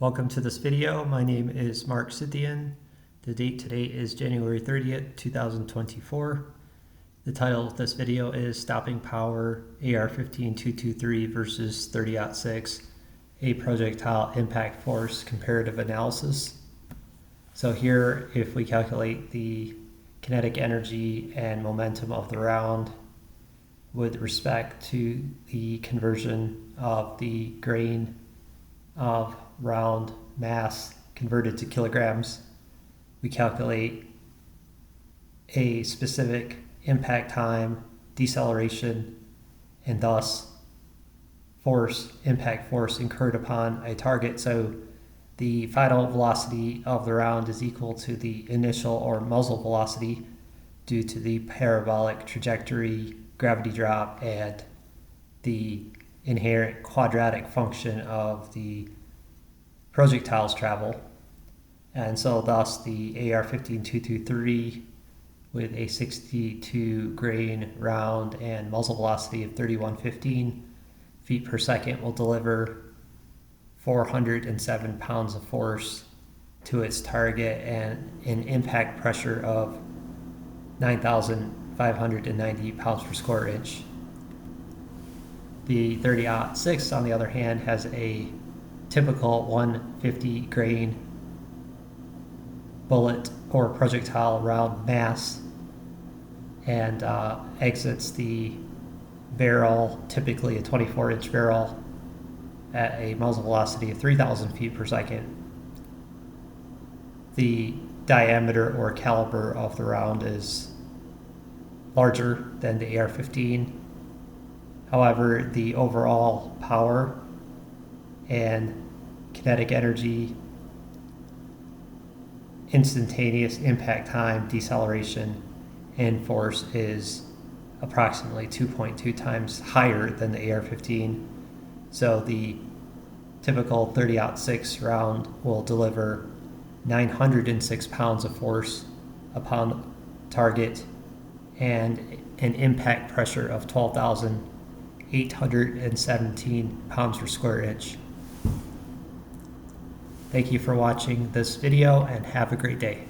Welcome to this video. My name is Mark Scythian. The date today is January 30th, 2024. The title of this video is Stopping Power AR-15 223 versus 30-06, a projectile impact force comparative analysis. So here, if we calculate the kinetic energy and momentum of the round with respect to the conversion of the grain of round mass converted to kilograms, we calculate a specific impact time, deceleration, and thus impact force incurred upon a target. So the final velocity of the round is equal to the initial or muzzle velocity due to the parabolic trajectory, gravity drop, and the inherent quadratic function of the projectile's travel. And so thus the AR-15 223 with a 62 grain round and muzzle velocity of 3115 feet per second will deliver 407 pounds of force to its target and an impact pressure of 9,590 pounds per square inch. The 30-06, on the other hand, has a typical 150 grain bullet or projectile round mass and exits the barrel, typically a 24-inch barrel, at a muzzle velocity of 3,000 feet per second. The diameter or caliber of the round is larger than the AR-15. However, the overall power and kinetic energy, instantaneous impact time, deceleration, and force is approximately 2.2 times higher than the AR-15. So the typical 30-06 round will deliver 906 pounds of force upon target and an impact pressure of 12,817 pounds per square inch. Thank you for watching this video and have a great day.